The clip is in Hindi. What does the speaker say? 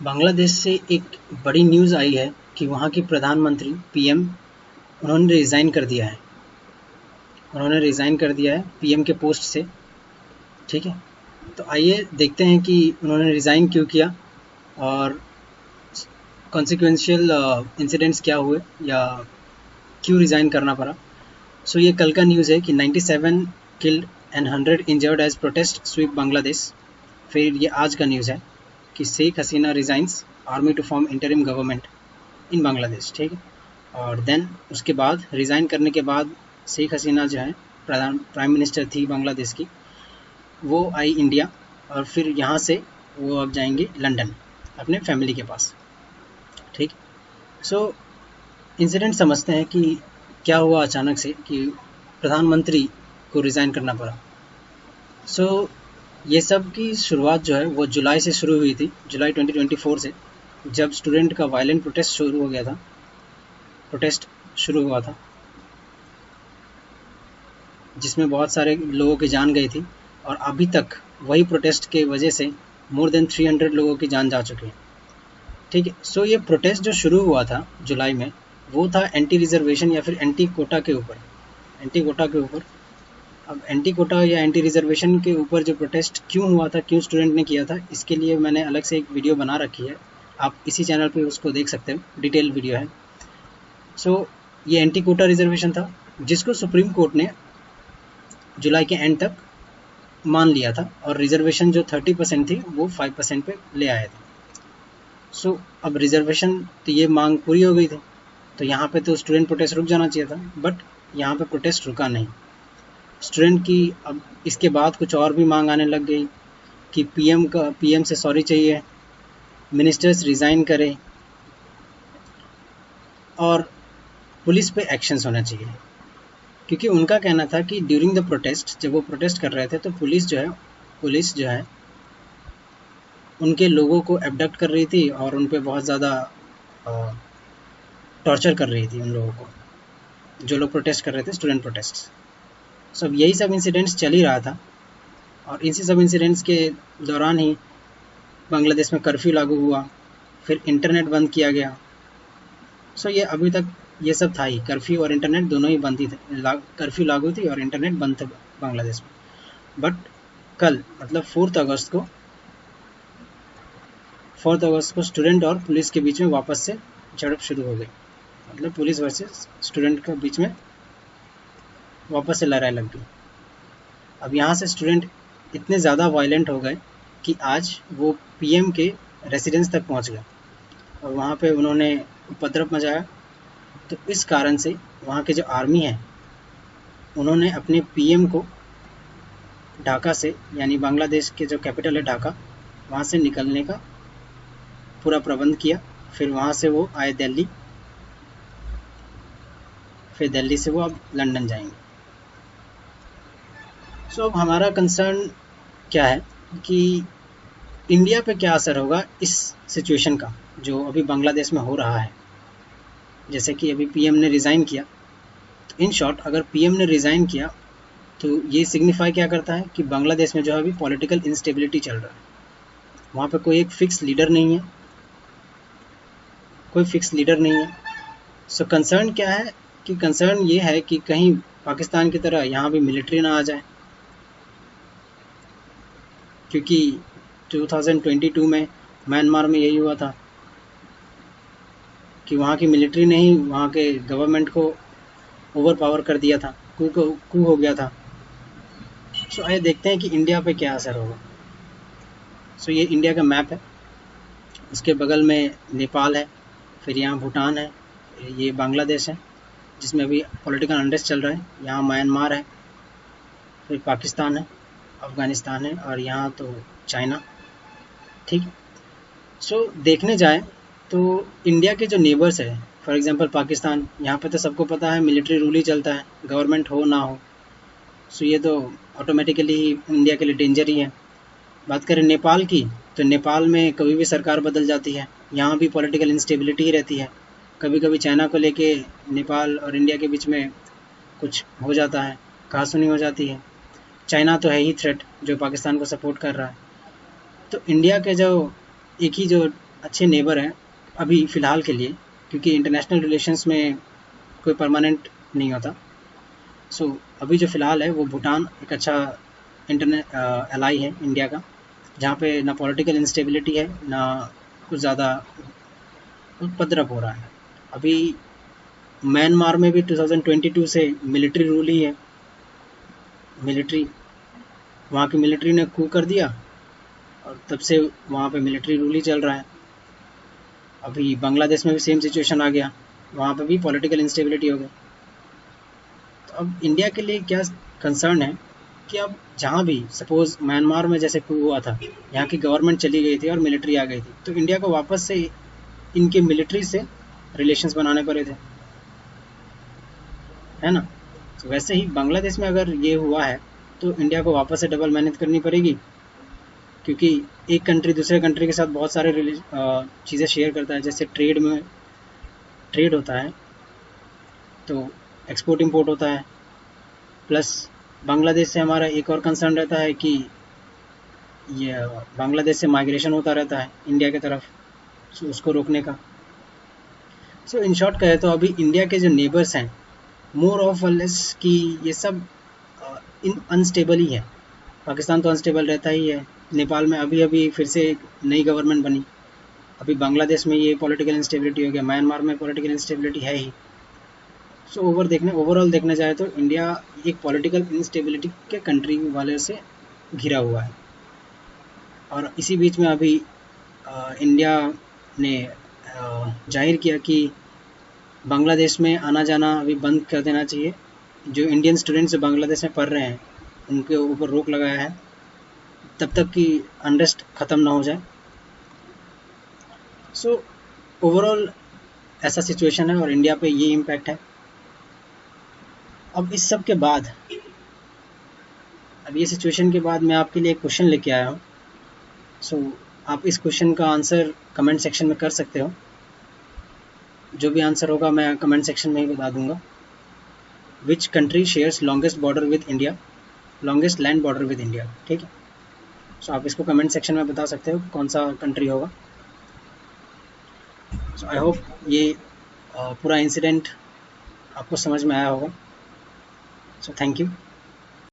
बांग्लादेश से एक बड़ी न्यूज़ आई है कि वहाँ के प्रधानमंत्री पीएम उन्होंने रिज़ाइन कर दिया है। उन्होंने रिज़ाइन कर दिया है पीएम के पोस्ट से। ठीक है, तो आइए देखते हैं कि उन्होंने रिज़ाइन क्यों किया और कॉन्सिक्वेंशियल इंसिडेंट्स क्या हुए या क्यों रिज़ाइन करना पड़ा। सो ये कल का न्यूज़ है कि 97 killed and 100 injured as protest sweep Bangladesh. फिर ये आज का न्यूज़ है कि Sheikh Hasina resigns army to form interim government in Bangladesh. ठीक है, और देन उसके बाद रिज़ाइन करने के बाद शेख हसीना जो है प्राइम मिनिस्टर थी बांग्लादेश की, वो आई इंडिया और फिर यहाँ से वो अब जाएंगे लंदन अपने फैमिली के पास। ठीक, सो इंसिडेंट समझते हैं कि क्या हुआ अचानक से कि प्रधानमंत्री को रिज़ाइन करना पड़ा। सो ये सब की शुरुआत जो है वो जुलाई से शुरू हुई थी, जुलाई 2024 से, जब स्टूडेंट का वायलेंट प्रोटेस्ट शुरू हो गया था। प्रोटेस्ट शुरू हुआ था जिसमें बहुत सारे लोगों की जान गई थी और अभी तक वही प्रोटेस्ट के वजह से मोर देन 300 लोगों की जान जा चुकी है। ठीक है, सो ये प्रोटेस्ट जो शुरू हुआ था जुलाई में, वो था एंटी रिजर्वेशन या फिर एंटी कोटा के ऊपर। एंटी कोटा के ऊपर, अब एंटी कोटा या एंटी रिजर्वेशन के ऊपर जो प्रोटेस्ट क्यों हुआ था, क्यों स्टूडेंट ने किया था, इसके लिए मैंने अलग से एक वीडियो बना रखी है। आप इसी चैनल पे उसको देख सकते हो, डिटेल वीडियो है। सो ये एंटी कोटा रिजर्वेशन था जिसको सुप्रीम कोर्ट ने जुलाई के एंड तक मान लिया था और रिजर्वेशन जो 30% थी वो 5% पे ले आया था। सो अब रिजर्वेशन तो ये मांग पूरी हो गई थी, तो यहाँ पे तो स्टूडेंट प्रोटेस्ट रुक जाना चाहिए था, बट यहाँ पे प्रोटेस्ट रुका नहीं। स्टूडेंट की अब इसके बाद कुछ और भी मांग आने लग गई कि पीएम से सॉरी चाहिए, मिनिस्टर्स रिज़ाइन करें और पुलिस पे एक्शंस होना चाहिए। क्योंकि उनका कहना था कि ड्यूरिंग द प्रोटेस्ट, जब वो प्रोटेस्ट कर रहे थे तो पुलिस जो है उनके लोगों को एबडक्ट कर रही थी और उन पे बहुत ज़्यादा टॉर्चर कर रही थी उन लोगों को, जो लोग प्रोटेस्ट कर रहे थे, स्टूडेंट प्रोटेस्ट। सब यही सब इंसिडेंट्स चल ही रहा था और इसी सब इंसिडेंट्स के दौरान ही बांग्लादेश में कर्फ्यू लागू हुआ, फिर इंटरनेट बंद किया गया। सो ये अभी तक ये सब था ही, कर्फ्यू और इंटरनेट दोनों ही बंद ही थे। कर्फ्यू लागू थी और इंटरनेट बंद था बांग्लादेश में। बट कल मतलब 4 अगस्त को स्टूडेंट और पुलिस के बीच में वापस से झड़प शुरू हो गई। मतलब पुलिस वर्सेस स्टूडेंट के बीच में वापस से लड़ाई लग गई। अब यहाँ से स्टूडेंट इतने ज़्यादा वायलेंट हो गए कि आज वो पीएम के रेसिडेंस तक पहुँच गए और वहाँ पे उन्होंने उपद्रव मचाया। तो इस कारण से वहाँ के जो आर्मी है उन्होंने अपने पीएम को ढाका से, यानी बांग्लादेश के जो कैपिटल है ढाका, वहाँ से निकलने का पूरा प्रबंध किया। फिर वहाँ से वो आए दिल्ली, फिर दिल्ली से वो अब लंदन जाएंगे। सो अब हमारा कंसर्न क्या है कि इंडिया पे क्या असर होगा इस सिचुएशन का जो अभी बांग्लादेश में हो रहा है। जैसे कि अभी पीएम ने रिज़ाइन किया, तो इन शॉर्ट अगर पीएम ने रिज़ाइन किया तो ये सिग्निफाई क्या करता है कि बांग्लादेश में जो है अभी पॉलिटिकल इंस्टेबिलिटी चल रहा है। वहाँ पे कोई एक फिक्स लीडर नहीं है, कोई फिक्स लीडर नहीं है। सो कंसर्न क्या है कि कंसर्न ये है कि कहीं पाकिस्तान की तरह यहाँ भी मिलिट्री ना आ जाए, क्योंकि 2022 में म्यांमार में यही हुआ था कि वहाँ की मिलिट्री ने ही वहाँ के गवर्नमेंट को ओवर पावर कर दिया था, कू हो गया था। सो आइए देखते हैं कि इंडिया पे क्या असर होगा। सो ये इंडिया का मैप है, उसके बगल में नेपाल है, फिर यहाँ भूटान है, ये बांग्लादेश है जिसमें अभी पॉलिटिकल अनरेस्ट चल रहा है, यहाँ म्यांमार है, फिर पाकिस्तान है, अफ़गानिस्तान है और यहाँ तो चाइना। ठीक, सो देखने जाए तो इंडिया के जो नेबर्स है, फॉर एग्जांपल पाकिस्तान, यहाँ पे तो सबको पता है मिलिट्री रूल ही चलता है, गवर्नमेंट हो ना हो। सो ये तो ऑटोमेटिकली इंडिया के लिए डेंजर ही है। बात करें नेपाल की, तो नेपाल में कभी भी सरकार बदल जाती है, यहाँ भी पॉलिटिकल इंस्टेबिलिटी ही रहती है। कभी कभी चाइना को लेके नेपाल और इंडिया के बीच में कुछ हो जाता है, कहासुनी हो जाती है। चाइना तो है ही थ्रेट जो पाकिस्तान को सपोर्ट कर रहा है। तो इंडिया के जो एक ही जो अच्छे नेबर हैं अभी फ़िलहाल के लिए, क्योंकि इंटरनेशनल रिलेशंस में कोई परमानेंट नहीं होता। सो अभी जो फ़िलहाल है वो भूटान एक अच्छा इंटरनेट एलाई है इंडिया का, जहाँ पे ना पॉलिटिकल इंस्टेबिलिटी है, ना कुछ ज़्यादा उपद्रव हो रहा है। अभी म्यांमार में भी 2022 से मिलिट्री रूल ही है। मिलिट्री, वहाँ की मिलिट्री ने कू कर दिया और तब से वहाँ पे मिलिट्री रूल ही चल रहा है। अभी बांग्लादेश में भी सेम सिचुएशन आ गया, वहाँ पे भी पॉलिटिकल इंस्टेबिलिटी हो गई। तो अब इंडिया के लिए क्या कंसर्न है कि अब जहाँ भी सपोज़ म्यांमार में जैसे कू हुआ था, यहाँ की गवर्नमेंट चली गई थी और मिलिट्री आ गई थी, तो इंडिया को वापस से इनके मिलिट्री से रिलेशंस बनाने पड़े थे, है ना। तो वैसे ही बांग्लादेश में अगर ये हुआ है तो इंडिया को वापस से डबल मेहनत करनी पड़ेगी, क्योंकि एक कंट्री दूसरे कंट्री के साथ बहुत सारे चीज़ें शेयर करता है। जैसे ट्रेड में ट्रेड होता है तो एक्सपोर्ट इंपोर्ट होता है, प्लस बांग्लादेश से हमारा एक और कंसर्न रहता है कि ये बांग्लादेश से माइग्रेशन होता रहता है इंडिया की तरफ, सो उसको रोकने का। सो इन शॉर्ट कहे तो अभी इंडिया के जो नेबर्स हैं मोर ऑफ लेस कि ये सब इन अनस्टेबल ही है। पाकिस्तान तो अनस्टेबल रहता ही है, नेपाल में अभी अभी फिर से एक नई गवर्नमेंट बनी, अभी बांग्लादेश में ये पॉलिटिकल इंस्टेबिलिटी हो गया, म्यांमार में पॉलिटिकल इंस्टेबिलिटी है ही। सो ओवरऑल देखने जाए तो इंडिया एक पॉलिटिकल इंस्टेबिलिटी के कंट्री वाले से घिरा हुआ है। और इसी बीच में अभी इंडिया ने जाहिर किया कि बांग्लादेश में आना जाना अभी बंद कर देना चाहिए। जो इंडियन स्टूडेंट्स जो बांग्लादेश में पढ़ रहे हैं उनके ऊपर रोक लगाया है तब तक कि अनरेस्ट ख़त्म ना हो जाए। सो ओवरऑल ऐसा सिचुएशन है और इंडिया पे ये इम्पैक्ट है। अब इस सब के बाद, अब ये सिचुएशन के बाद मैं आपके लिए एक क्वेश्चन लेके आया हूँ। सो आप इस क्वेश्चन का आंसर कमेंट सेक्शन में कर सकते हो। जो भी आंसर होगा मैं कमेंट सेक्शन में ही बता दूंगा। Which country shares longest border with India, longest land border with India, ठीक है। सो आप इसको कमेंट सेक्शन में बता सकते हो कौन सा कंट्री होगा। सो आई होप ये पूरा इंसिडेंट आपको समझ में आया होगा। So thank you.